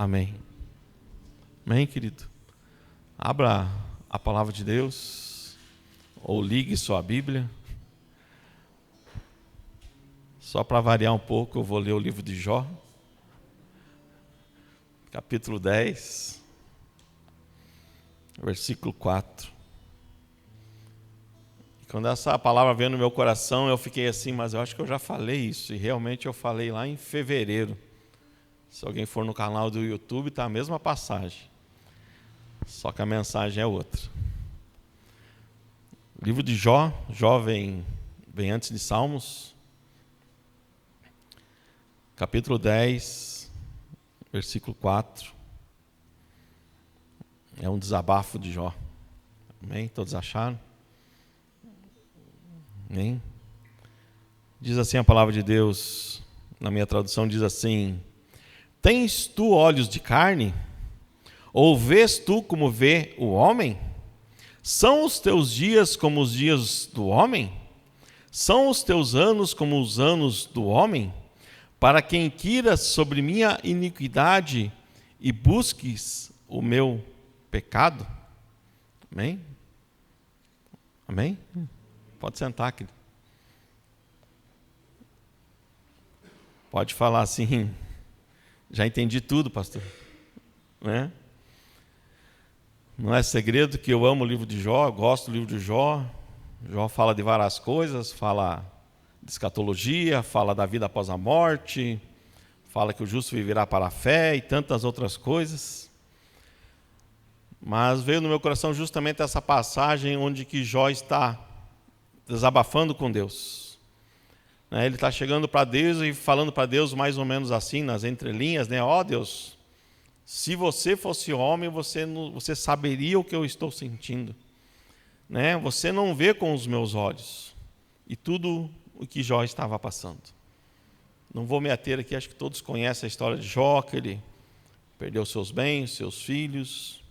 Amém. Amém, querido? Abra a palavra de Deus ou ligue sua Bíblia. Só para variar um pouco, eu vou ler o livro de Jó, capítulo 10, versículo 4. E quando essa palavra veio no meu coração, eu fiquei assim, mas eu acho que eu já falei isso, e realmente eu falei lá em fevereiro. Se alguém for no canal do YouTube, está a mesma passagem, só que a mensagem é outra. O livro de Jó, vem antes de Salmos, capítulo 10, versículo 4. É um desabafo de Jó. Amém? Todos acharam? Amém? Diz assim a palavra de Deus, na minha tradução diz assim: tens tu olhos de carne? Ou vês tu como vê o homem? São os teus dias como os dias do homem? São os teus anos como os anos do homem? Para que inquiras sobre minha iniquidade e busques o meu pecado? Amém? Amém? Pode sentar, querido. Pode falar assim, já entendi tudo, pastor. Né? Não é segredo que eu amo o livro de Jó, eu gosto do livro de Jó. Jó fala de várias coisas, fala de escatologia, fala da vida após a morte, fala que o justo viverá para a fé e tantas outras coisas. Mas veio no meu coração justamente essa passagem onde que Jó está desabafando com Deus. Ele está chegando para Deus e falando para Deus mais ou menos assim, nas entrelinhas, né? Ó Deus, se você fosse homem, você saberia o que eu estou sentindo. Né? Você não vê com os meus olhos. E tudo o que Jó estava passando. Não vou me ater aqui, acho que todos conhecem a história de Jó, que ele perdeu seus bens, seus filhos.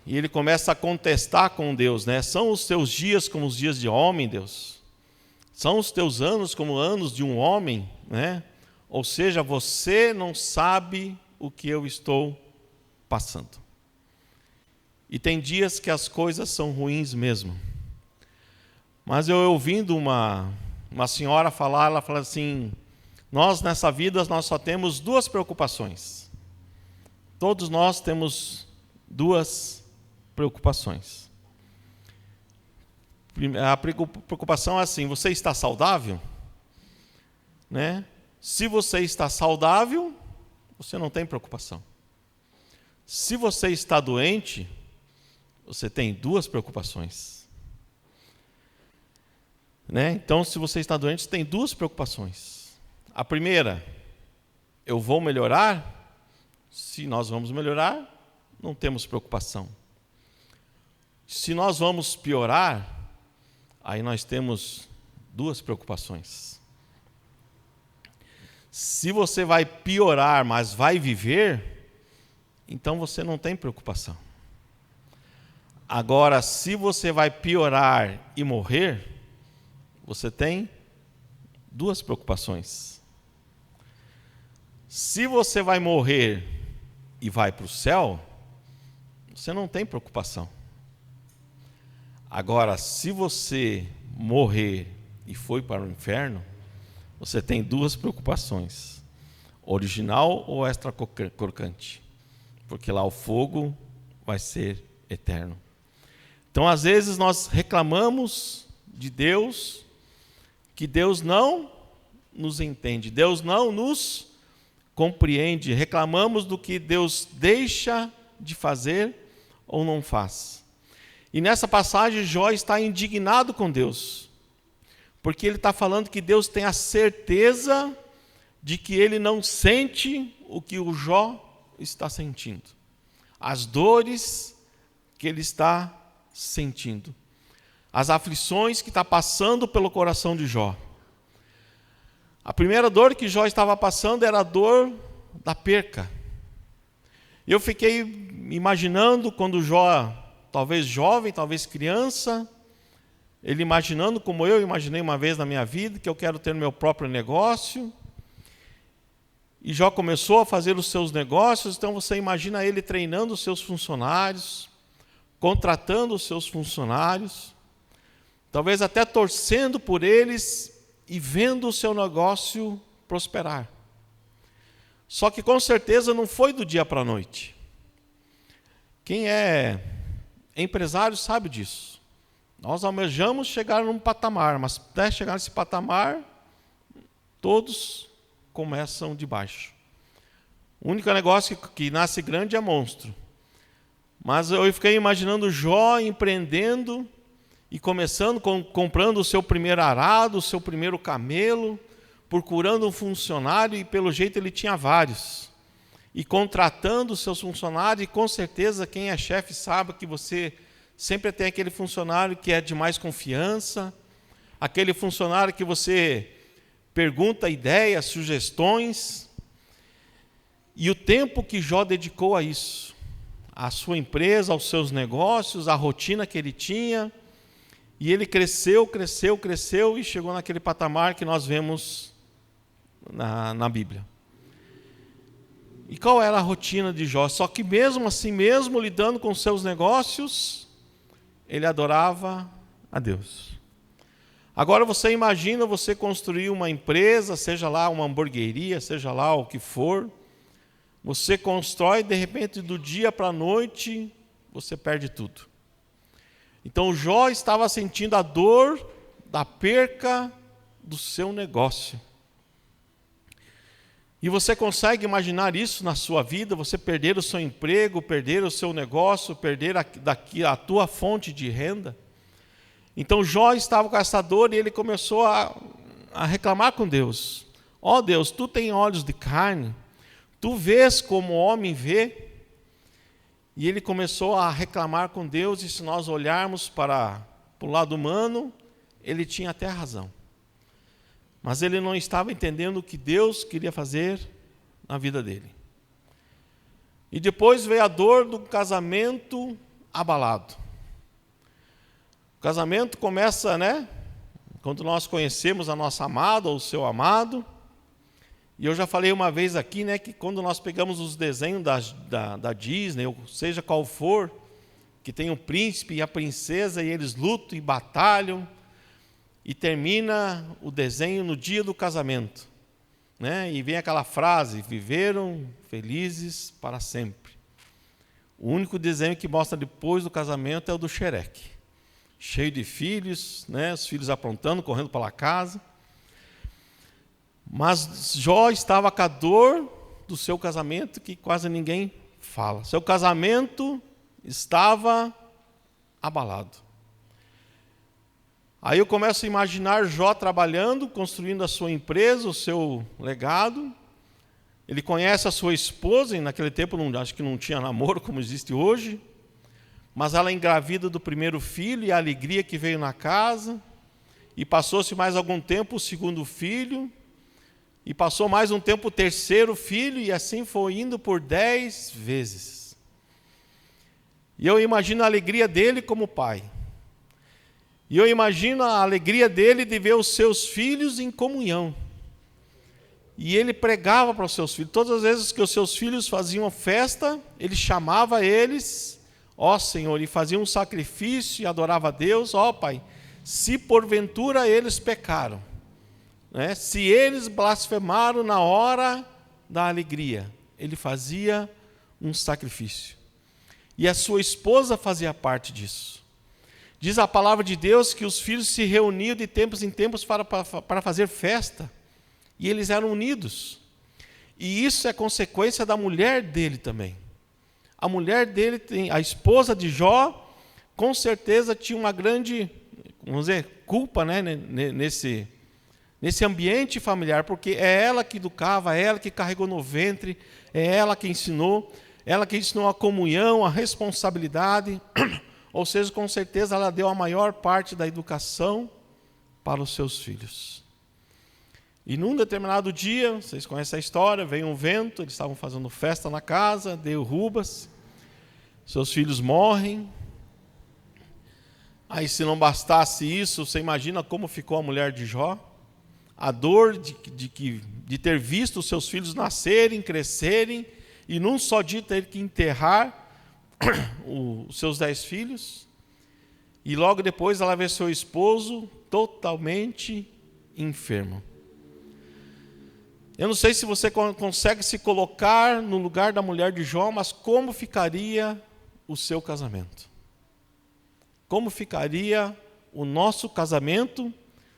E ele começa a contestar com Deus, né? São os teus dias como os dias de homem, Deus? São os teus anos como anos de um homem, né? Ou seja, você não sabe o que eu estou passando. E tem dias que as coisas são ruins mesmo. Mas eu ouvindo uma senhora falar, ela fala assim: nós nessa vida nós só temos duas preocupações. Todos nós temos duas preocupações. A preocupação é assim: você está saudável? Né? Se você está saudável, você não tem preocupação. Se você está doente, você tem duas preocupações. Né? Então, se você está doente, você tem duas preocupações. A primeira, eu vou melhorar? Se nós vamos melhorar, não temos preocupação. Se nós vamos piorar, aí nós temos duas preocupações. Se você vai piorar, mas vai viver, então você não tem preocupação. Agora, se você vai piorar e morrer, você tem duas preocupações. Se você vai morrer e vai para o céu, você não tem preocupação. Agora, se você morrer e foi para o inferno, você tem duas preocupações: original ou extra-crocante, porque lá o fogo vai ser eterno. Então, às vezes nós reclamamos de Deus, que Deus não nos entende, Deus não nos compreende, reclamamos do que Deus deixa de fazer ou não faz. E nessa passagem, Jó está indignado com Deus, porque ele está falando que Deus tem a certeza de que ele não sente o que o Jó está sentindo, as dores que ele está sentindo, as aflições que está passando pelo coração de Jó. A primeira dor que Jó estava passando era a dor da perca. Eu fiquei imaginando quando Jó, talvez jovem, talvez criança, ele imaginando como eu imaginei uma vez na minha vida, que eu quero ter meu próprio negócio. E Jó começou a fazer os seus negócios, então você imagina ele treinando os seus funcionários, contratando os seus funcionários, talvez até torcendo por eles e vendo o seu negócio prosperar. Só que com certeza não foi do dia para a noite. Quem é empresário sabe disso. Nós almejamos chegar num patamar, mas até chegar nesse patamar, todos começam de baixo. O único negócio que nasce grande é monstro. Mas eu fiquei imaginando Jó empreendendo e começando, comprando o seu primeiro arado, o seu primeiro camelo, procurando um funcionário, e pelo jeito ele tinha vários. E contratando os seus funcionários, e com certeza quem é chefe sabe que você sempre tem aquele funcionário que é de mais confiança, aquele funcionário que você pergunta ideias, sugestões. E o tempo que Jó dedicou a isso, à sua empresa, aos seus negócios, à rotina que ele tinha, e ele cresceu e chegou naquele patamar que nós vemos na Bíblia. E qual era a rotina de Jó? Só que mesmo assim, mesmo lidando com seus negócios, ele adorava a Deus. Agora você imagina você construir uma empresa, seja lá uma hamburgueria, seja lá o que for. Você constrói, de repente, do dia para a noite, você perde tudo. Então Jó estava sentindo a dor da perca do seu negócio. E você consegue imaginar isso na sua vida? Você perder o seu emprego, perder o seu negócio, perder a tua fonte de renda? Então Jó estava com essa dor e ele começou a reclamar com Deus. Ó Deus, tu tem olhos de carne, tu vês como o homem vê. E ele começou a reclamar com Deus, e se nós olharmos para o lado humano, ele tinha até razão. Mas ele não estava entendendo o que Deus queria fazer na vida dele. E depois veio a dor do casamento abalado. O casamento começa, quando nós conhecemos a nossa amada ou o seu amado. E eu já falei uma vez aqui, que quando nós pegamos os desenhos da Disney, ou seja qual for, que tem o príncipe e a princesa, e eles lutam e batalham, e termina o desenho no dia do casamento. E vem aquela frase: viveram felizes para sempre. O único desenho que mostra depois do casamento é o do Shrek. Cheio de filhos, os filhos aprontando, correndo pela casa. Mas Jó estava com a dor do seu casamento, que quase ninguém fala. Seu casamento estava abalado. Aí eu começo a imaginar Jó trabalhando, construindo a sua empresa, o seu legado. Ele conhece a sua esposa, e naquele tempo acho que não tinha namoro como existe hoje, mas ela engravida do primeiro filho, e a alegria que veio na casa. E passou-se mais algum tempo o segundo filho, e passou mais um tempo o terceiro filho, e assim foi indo por 10 vezes. E eu imagino a alegria dele como pai. E eu imagino a alegria dele de ver os seus filhos em comunhão. E ele pregava para os seus filhos. Todas as vezes que os seus filhos faziam festa, ele chamava eles, ó Senhor, e fazia um sacrifício e adorava a Deus. Ó Pai, se porventura eles pecaram, se eles blasfemaram na hora da alegria, ele fazia um sacrifício. E a sua esposa fazia parte disso. Diz a palavra de Deus que os filhos se reuniam de tempos em tempos para fazer festa. E eles eram unidos. E isso é consequência da mulher dele também. A mulher dele, a esposa de Jó, com certeza tinha uma grande, culpa nesse ambiente familiar, porque é ela que educava, é ela que carregou no ventre, é ela que ensinou a comunhão, a responsabilidade. Ou seja, com certeza ela deu a maior parte da educação para os seus filhos. E num determinado dia, vocês conhecem a história, veio um vento, eles estavam fazendo festa na casa, derruba-se, seus filhos morrem. Aí se não bastasse isso, você imagina como ficou a mulher de Jó? a dor de ter visto os seus filhos nascerem, crescerem, e num só dia ter que enterrar os seus 10 filhos, e logo depois ela vê seu esposo totalmente enfermo. Eu não sei se você consegue se colocar no lugar da mulher de Jó, mas como ficaria o seu casamento? Como ficaria o nosso casamento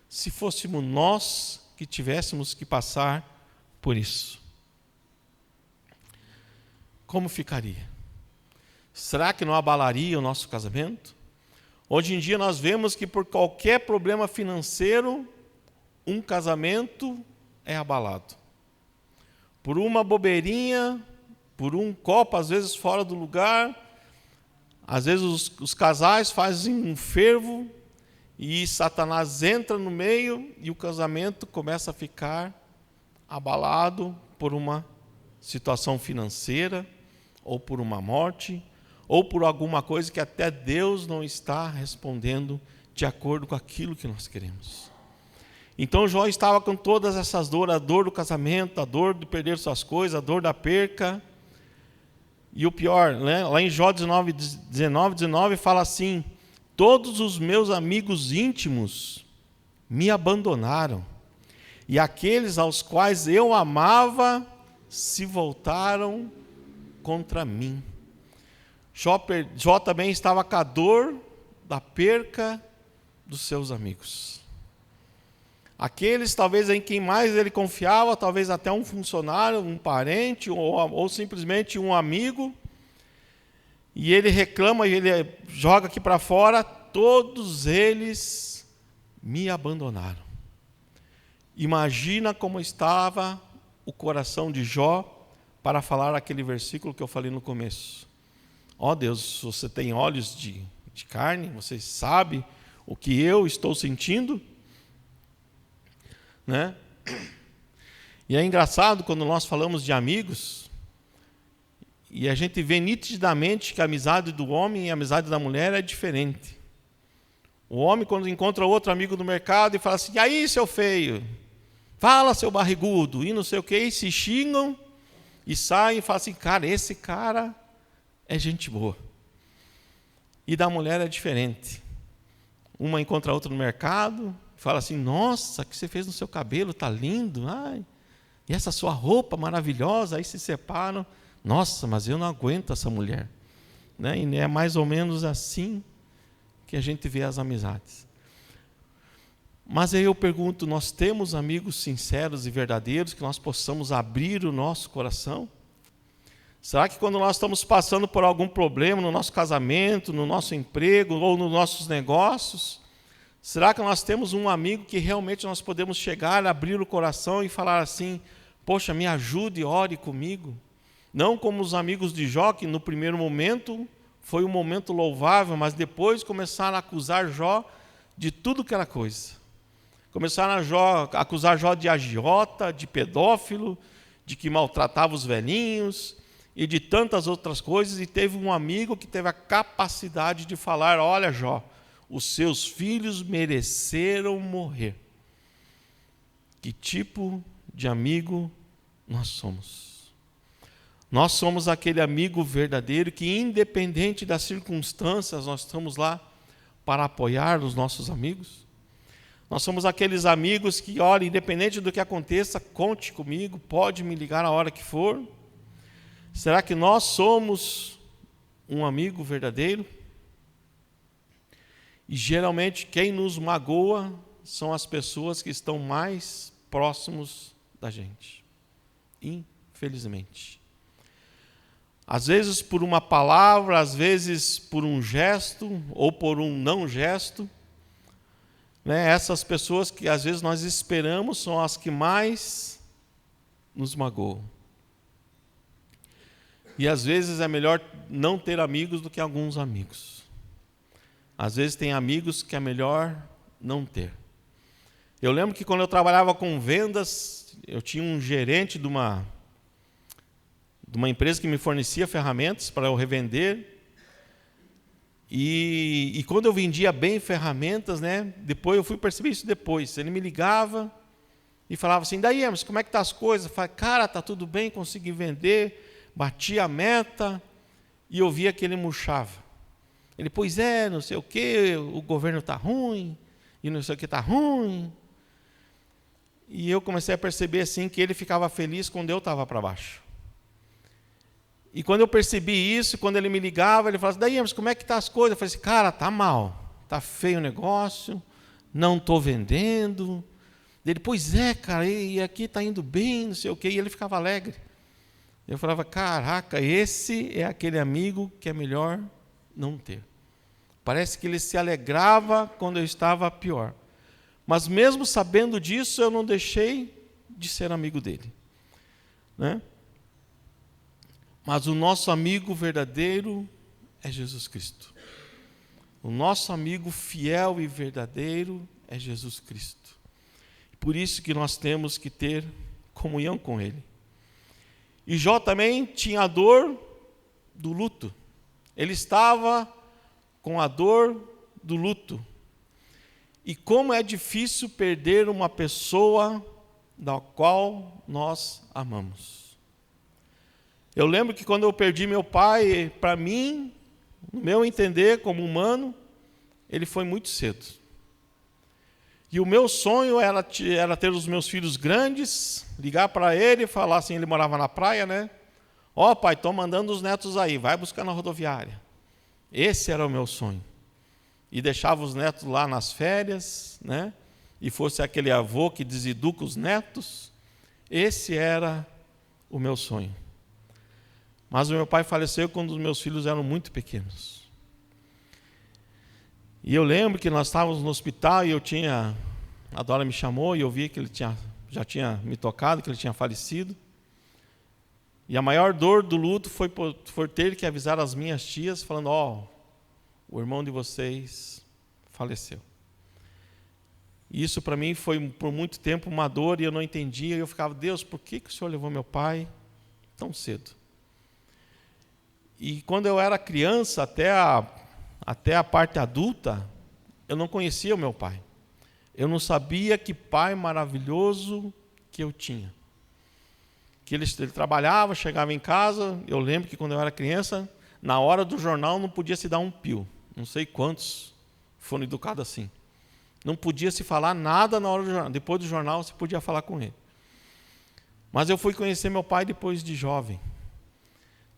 se fôssemos nós que tivéssemos que passar por isso? Como ficaria? Será que não abalaria o nosso casamento? Hoje em dia nós vemos que por qualquer problema financeiro, um casamento é abalado. Por uma bobeirinha, por um copo, às vezes fora do lugar, às vezes os casais fazem um fervo e Satanás entra no meio e o casamento começa a ficar abalado por uma situação financeira, ou por uma morte, ou por alguma coisa que até Deus não está respondendo de acordo com aquilo que nós queremos. Então Jó estava com todas essas dores, a dor do casamento, a dor de perder suas coisas, a dor da perca. E o pior, né? Lá em Jó 19 fala assim: todos os meus amigos íntimos me abandonaram, e aqueles aos quais eu amava se voltaram contra mim. Jó também estava com a dor da perca dos seus amigos. Aqueles talvez em quem mais ele confiava, talvez até um funcionário, um parente, ou simplesmente um amigo, e ele reclama, e ele joga aqui para fora: todos eles me abandonaram. Imagina como estava o coração de Jó para falar aquele versículo que eu falei no começo. Ó Deus, você tem olhos de carne, você sabe o que eu estou sentindo, né? E é engraçado quando nós falamos de amigos, e a gente vê nitidamente que a amizade do homem e a amizade da mulher é diferente. O homem, quando encontra outro amigo no mercado e fala assim: e aí, seu feio? Fala, seu barrigudo, e não sei o que, e se xingam, e saem e falam assim: cara, esse cara é gente boa. E da mulher é diferente. Uma encontra a outra no mercado, fala assim: nossa, o que você fez no seu cabelo, está lindo. Ai, e essa sua roupa maravilhosa. Aí se separam: nossa, mas eu não aguento essa mulher, né? E é mais ou menos assim que a gente vê as amizades. Mas aí eu pergunto: nós temos amigos sinceros e verdadeiros que nós possamos abrir o nosso coração? Será que quando nós estamos passando por algum problema no nosso casamento, no nosso emprego ou nos nossos negócios, será que nós temos um amigo que realmente nós podemos chegar, abrir o coração e falar assim: poxa, me ajude, ore comigo? Não como os amigos de Jó, que no primeiro momento foi um momento louvável, mas depois começaram a acusar Jó de tudo que era coisa. Começaram a acusar Jó de agiota, de pedófilo, de que maltratava os velhinhos e de tantas outras coisas. E teve um amigo que teve a capacidade de falar: olha, Jó, os seus filhos mereceram morrer. Que tipo de amigo nós somos? Nós somos aquele amigo verdadeiro que, independente das circunstâncias, nós estamos lá para apoiar os nossos amigos. Nós somos aqueles amigos que, olha, independente do que aconteça, conte comigo, pode me ligar a hora que for. Será que nós somos um amigo verdadeiro? E geralmente quem nos magoa são as pessoas que estão mais próximos da gente, infelizmente. Às vezes por uma palavra, às vezes por um gesto ou por um não gesto, né? Essas pessoas que às vezes nós esperamos são as que mais nos magoam. E às vezes é melhor não ter amigos do que alguns amigos. Às vezes tem amigos que é melhor não ter. Eu lembro que quando eu trabalhava com vendas, eu tinha um gerente de uma empresa que me fornecia ferramentas para eu revender. E quando eu vendia bem ferramentas, né, depois eu fui perceber isso depois. Ele me ligava e falava assim, daí, Emerson, como é que tá as coisas? Eu falei, cara, tá tudo bem, consegui vender, bati a meta, e eu via que ele murchava. Ele, pois é, não sei o quê, o governo está ruim, e não sei o que está ruim. E eu comecei a perceber assim que ele ficava feliz quando eu estava para baixo. E quando eu percebi isso, quando ele me ligava, ele falava assim, daí, Emerson, como é que estão as coisas? Eu falei assim, cara, está mal, está feio o negócio, não estou vendendo. Ele, pois é, cara, e aqui está indo bem, não sei o quê, e ele ficava alegre. Eu falava, caraca, esse é aquele amigo que é melhor não ter. Parece que ele se alegrava quando eu estava pior. Mas mesmo sabendo disso, eu não deixei de ser amigo dele. Né? Mas o nosso amigo verdadeiro é Jesus Cristo. O nosso amigo fiel e verdadeiro é Jesus Cristo. Por isso que nós temos que ter comunhão com Ele. E Jó também tinha a dor do luto. Ele estava com a dor do luto. E como é difícil perder uma pessoa da qual nós amamos. Eu lembro que quando eu perdi meu pai, para mim, no meu entender como humano, ele foi muito cedo. E o meu sonho era ter os meus filhos grandes, ligar para ele e falar assim, ele morava na praia, né? Ó, pai, estou mandando os netos aí, vai buscar na rodoviária. Esse era o meu sonho. E deixava os netos lá nas férias, né? E fosse aquele avô que deseduca os netos. Esse era o meu sonho. Mas o meu pai faleceu quando os meus filhos eram muito pequenos. E eu lembro que nós estávamos no hospital e a Dora me chamou e eu vi que ele já tinha me tocado, que ele tinha falecido. E a maior dor do luto foi ter que avisar as minhas tias, falando, o irmão de vocês faleceu. E isso para mim foi por muito tempo uma dor e eu não entendia. E eu ficava, Deus, por que o Senhor levou meu pai tão cedo? E quando eu era criança, até a parte adulta, eu não conhecia o meu pai. Eu não sabia que pai maravilhoso que eu tinha. Que ele trabalhava, chegava em casa, eu lembro que quando eu era criança, na hora do jornal não podia se dar um pio. Não sei quantos foram educados assim. Não podia se falar nada na hora do jornal. Depois do jornal você podia falar com ele. Mas eu fui conhecer meu pai depois de jovem.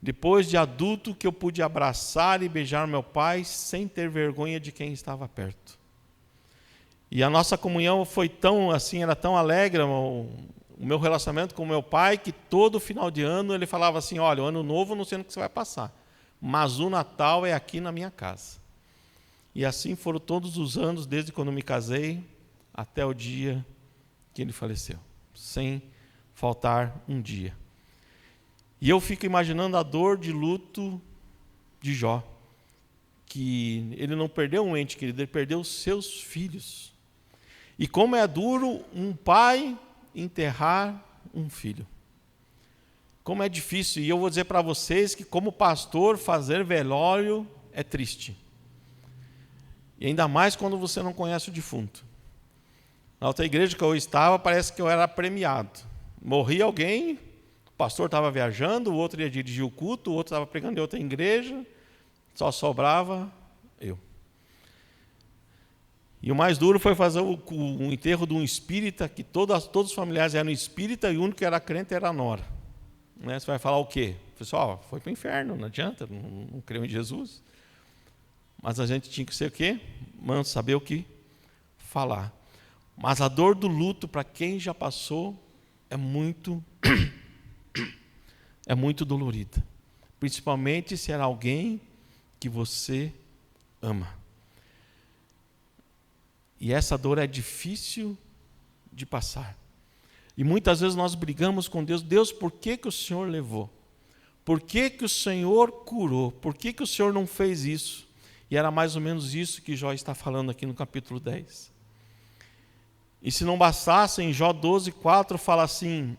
Depois de adulto que eu pude abraçar e beijar meu pai sem ter vergonha de quem estava perto. E a nossa comunhão foi tão assim, era tão alegre, o meu relacionamento com meu pai, que todo final de ano ele falava assim, olha, o ano novo não sei no que você vai passar, mas o Natal é aqui na minha casa. E assim foram todos os anos, desde quando me casei, até o dia que ele faleceu, sem faltar um dia. E eu fico imaginando a dor de luto de Jó, que ele não perdeu um ente querido, ele perdeu os seus filhos. E como é duro um pai enterrar um filho. Como é difícil, e eu vou dizer para vocês que como pastor fazer velório é triste. E ainda mais quando você não conhece o defunto. Na outra igreja que eu estava, parece que eu era premiado. Morria alguém, o pastor estava viajando, o outro ia dirigir o culto, o outro estava pregando em outra igreja, só sobrava eu. E o mais duro foi fazer o enterro de um espírita, que todos os familiares eram espírita e o único que era crente era a nora. Né? Você vai falar o quê? Pessoal, foi para o inferno, não adianta, não creu em Jesus. Mas a gente tinha que ser o quê? Manso, saber o que falar. Mas a dor do luto, para quem já passou, é muito dolorida. Principalmente se era alguém que você ama. E essa dor é difícil de passar. E muitas vezes nós brigamos com Deus. Deus, por que o Senhor levou? Por que o Senhor curou? Por que o Senhor não fez isso? E era mais ou menos isso que Jó está falando aqui no capítulo 10. E se não bastasse, em Jó 12:4 fala assim,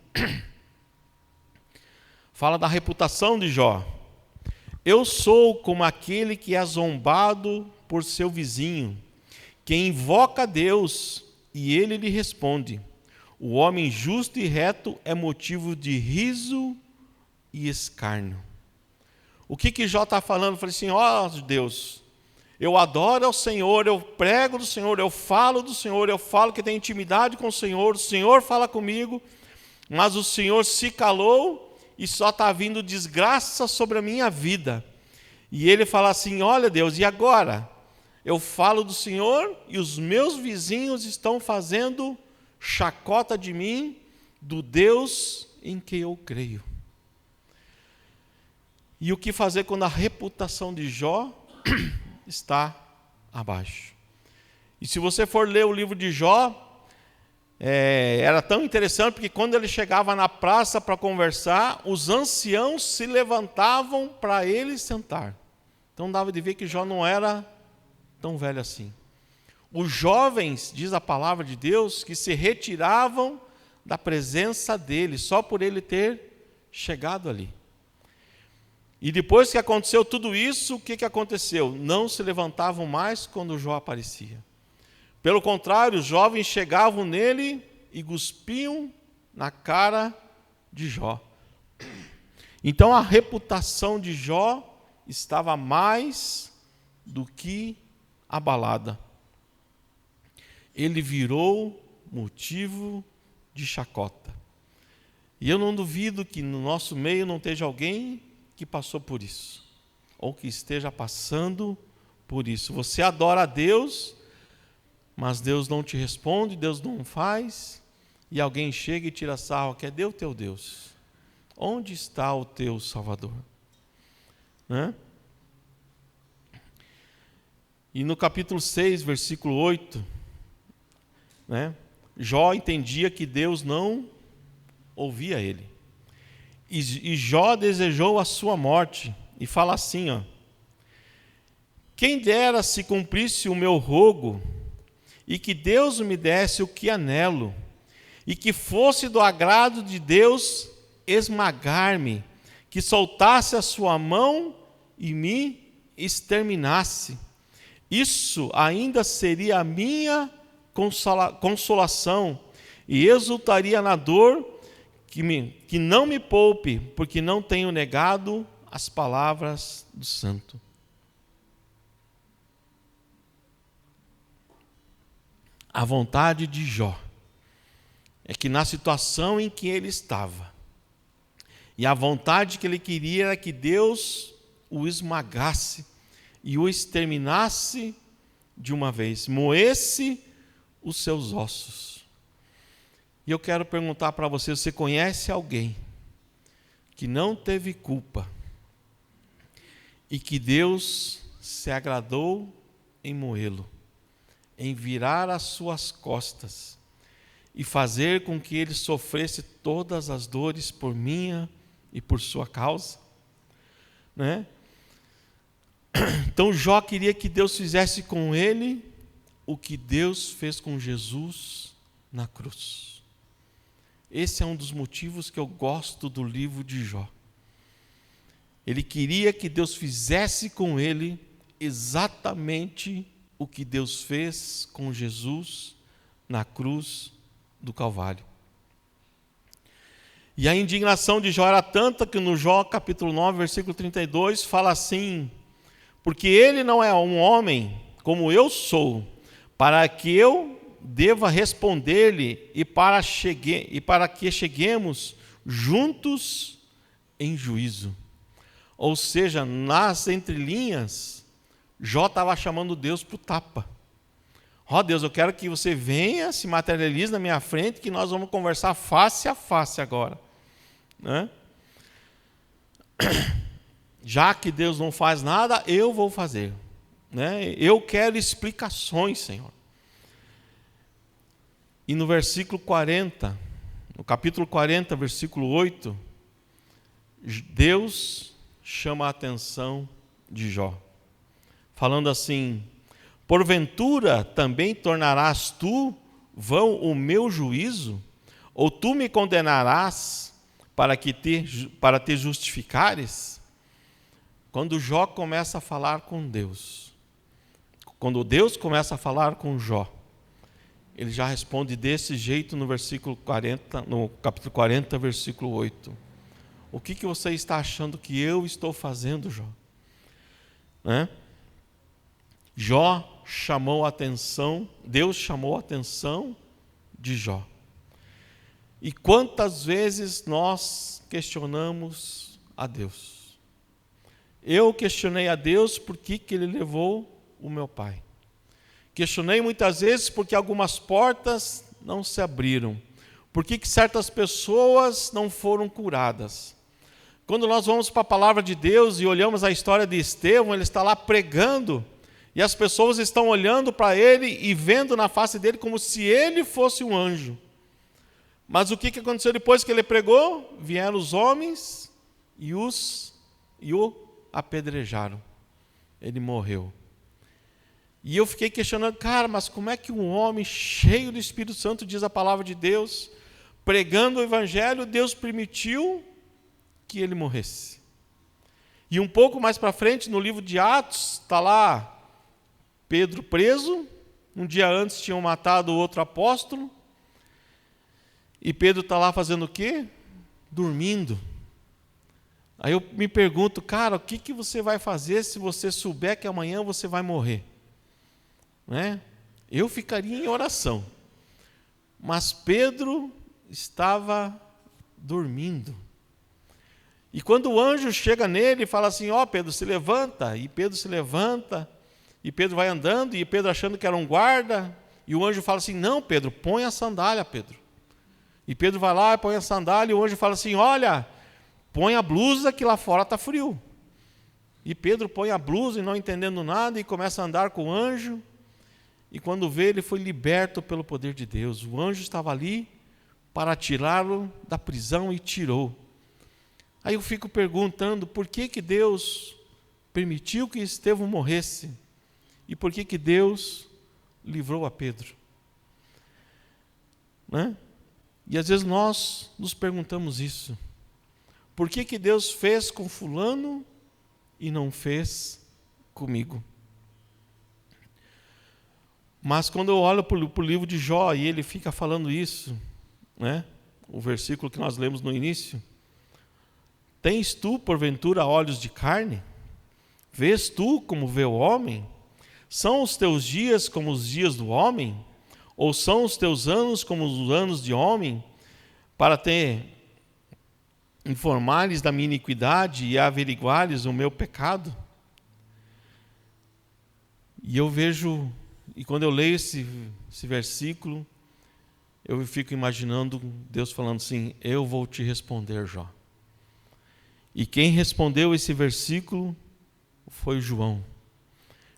fala da reputação de Jó. Eu sou como aquele que é zombado por seu vizinho, que invoca a Deus e ele lhe responde. o homem justo e reto é motivo de riso e escárnio. O que Jó está falando? Eu falei assim, ó Deus, eu adoro ao Senhor, eu prego do Senhor, eu falo do Senhor, eu falo que tenho intimidade com o Senhor fala comigo, mas o Senhor se calou e só está vindo desgraça sobre a minha vida. E ele fala assim, olha Deus, e agora? Eu falo do Senhor e os meus vizinhos estão fazendo chacota de mim, do Deus em que eu creio. E o que fazer quando a reputação de Jó está abaixo? E se você for ler o livro de Jó, era tão interessante, porque quando ele chegava na praça para conversar, os anciãos se levantavam para ele sentar. Então dava de ver que Jó não era tão velho assim. Os jovens, diz a palavra de Deus, que se retiravam da presença dele, só por ele ter chegado ali. E depois que aconteceu tudo isso, o que aconteceu? Não se levantavam mais quando Jó aparecia. Pelo contrário, os jovens chegavam nele e cuspiam na cara de Jó. Então a reputação de Jó estava mais do que abalada. Ele virou motivo de chacota. E eu não duvido que no nosso meio não esteja alguém que passou por isso, ou que esteja passando por isso. Você adora a Deus, mas Deus não te responde, Deus não faz, e alguém chega e tira sarro, cadê o teu Deus? Onde está o teu Salvador? Né? E no capítulo 6, versículo 8, né, Jó entendia que Deus não ouvia ele. E Jó desejou a sua morte, e fala assim, ó, quem dera se cumprisse o meu rogo, e que Deus me desse o que anelo, e que fosse do agrado de Deus esmagar-me, que soltasse a sua mão e me exterminasse. Isso ainda seria a minha consolação, e exultaria na dor, que não me poupe, porque não tenho negado as palavras do santo. A vontade de Jó é que na situação em que ele estava, e a vontade que ele queria era que Deus o esmagasse e o exterminasse de uma vez, moesse os seus ossos. E eu quero perguntar para você, você conhece alguém que não teve culpa e que Deus se agradou em moê-lo, em virar as suas costas e fazer com que ele sofresse todas as dores por minha e por sua causa? Né? Então Jó queria que Deus fizesse com ele o que Deus fez com Jesus na cruz. Esse é um dos motivos que eu gosto do livro de Jó. Ele queria que Deus fizesse com ele exatamente o que Deus fez com Jesus na cruz do Calvário. E a indignação de Jó era tanta que no Jó capítulo 9, versículo 32, fala assim, porque ele não é um homem como eu sou, para que eu deva responder-lhe e para que cheguemos juntos em juízo. Ou seja, nas entrelinhas, Jó estava chamando Deus para o tapa. Ó Deus, eu quero que você venha, se materialize na minha frente, que nós vamos conversar face a face agora. Né? Já que Deus não faz nada, eu vou fazer. Né? Eu quero explicações, Senhor. E no versículo 40, no capítulo 40, versículo 8, Deus chama a atenção de Jó, falando assim, porventura também tornarás tu vão o meu juízo? Ou tu me condenarás para te justificares? Quando Jó começa a falar com Deus, quando Deus começa a falar com Jó, ele já responde desse jeito no versículo 40, no capítulo 40, versículo 8. O que você está achando que eu estou fazendo, Jó? Né? Jó chamou a atenção, Deus chamou a atenção de Jó. E quantas vezes nós questionamos a Deus? Eu questionei a Deus por que Ele levou o meu pai. Questionei muitas vezes porque algumas portas não se abriram. Por que certas pessoas não foram curadas? Quando nós vamos para a palavra de Deus e olhamos a história de Estevão, ele está lá pregando, e as pessoas estão olhando para ele e vendo na face dele como se ele fosse um anjo. Mas o que aconteceu depois que ele pregou? Vieram os homens e o apedrejaram. Ele morreu. E eu fiquei questionando, cara, mas como é que um homem cheio do Espírito Santo, diz a palavra de Deus, pregando o Evangelho, Deus permitiu que ele morresse? E um pouco mais para frente, no livro de Atos, está lá Pedro preso. Um dia antes tinham matado o outro apóstolo. E Pedro está lá fazendo o quê? Dormindo. Aí eu me pergunto, cara, o que você vai fazer se você souber que amanhã você vai morrer? Né? Eu ficaria em oração. Mas Pedro estava dormindo. E quando o anjo chega nele e fala assim, ó, Pedro, se levanta. E Pedro se levanta. E Pedro vai andando, e Pedro achando que era um guarda. E o anjo fala assim, não, Pedro, põe a sandália, Pedro. E Pedro vai lá, põe a sandália, e o anjo fala assim, olha, põe a blusa que lá fora está frio. E Pedro põe a blusa e não entendendo nada, e começa a andar com o anjo. E quando vê, ele foi liberto pelo poder de Deus. O anjo estava ali para tirá-lo da prisão e tirou. Aí eu fico perguntando, por que Deus permitiu que Estevão morresse? E por que Deus livrou a Pedro? Né? E às vezes nós nos perguntamos isso. Por que Deus fez com fulano e não fez comigo? Mas quando eu olho para o livro de Jó e ele fica falando isso, né? O versículo que nós lemos no início, tens tu, porventura, olhos de carne? Vês tu como vê o homem? São os teus dias como os dias do homem? Ou são os teus anos como os anos de homem? Para te informares da minha iniquidade e averiguares o meu pecado? E eu vejo, e quando eu leio esse versículo, eu fico imaginando Deus falando assim, eu vou te responder, Jó. E quem respondeu esse versículo foi João.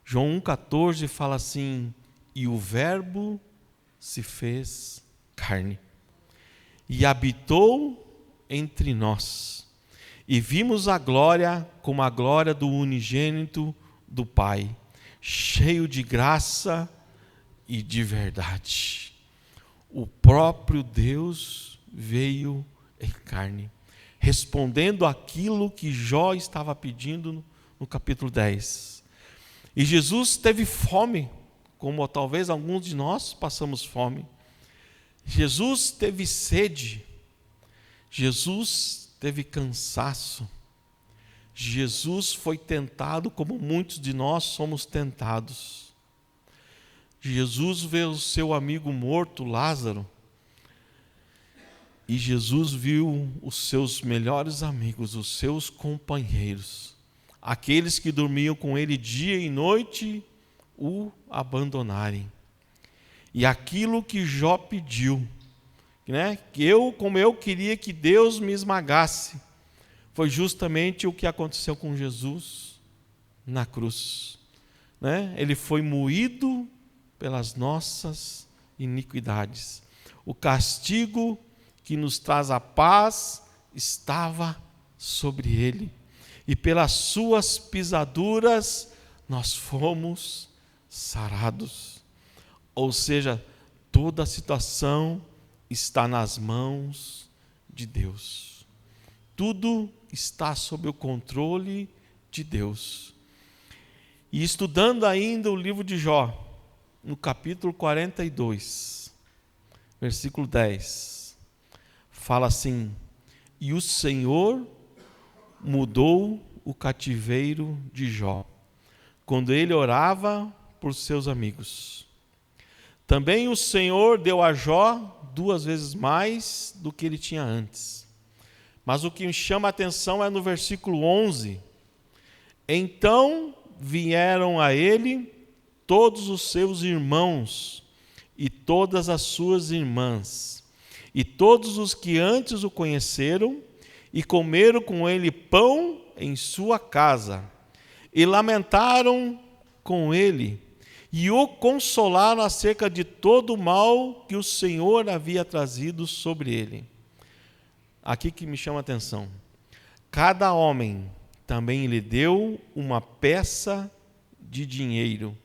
João 1,14 fala assim, e o verbo se fez carne, e habitou entre nós, e vimos a glória como a glória do unigênito do Pai, cheio de graça e de verdade. O próprio Deus veio em carne, respondendo aquilo que Jó estava pedindo no capítulo 10. E Jesus teve fome, como talvez alguns de nós passamos fome. Jesus teve sede. Jesus teve cansaço. Jesus foi tentado como muitos de nós somos tentados. Jesus vê o seu amigo morto, Lázaro, e Jesus viu os seus melhores amigos, os seus companheiros, aqueles que dormiam com ele dia e noite, o abandonarem. E aquilo que Jó pediu, né, como eu queria que Deus me esmagasse, foi justamente o que aconteceu com Jesus na cruz. Né? Ele foi moído pelas nossas iniquidades. O castigo que nos traz a paz estava sobre ele. E pelas suas pisaduras nós fomos sarados. Ou seja, toda a situação está nas mãos de Deus. Tudo está sob o controle de Deus. E estudando ainda o livro de Jó, no capítulo 42, versículo 10, fala assim: e o Senhor mudou o cativeiro de Jó, quando ele orava por seus amigos. Também o Senhor deu a Jó 2 vezes mais do que ele tinha antes. Mas o que me chama a atenção é no versículo 11. Então vieram a ele todos os seus irmãos e todas as suas irmãs, e todos os que antes o conheceram, e comeram com ele pão em sua casa, e lamentaram com ele, e o consolaram acerca de todo o mal que o Senhor havia trazido sobre ele. Aqui que me chama a atenção. Cada homem também lhe deu uma peça de dinheiro,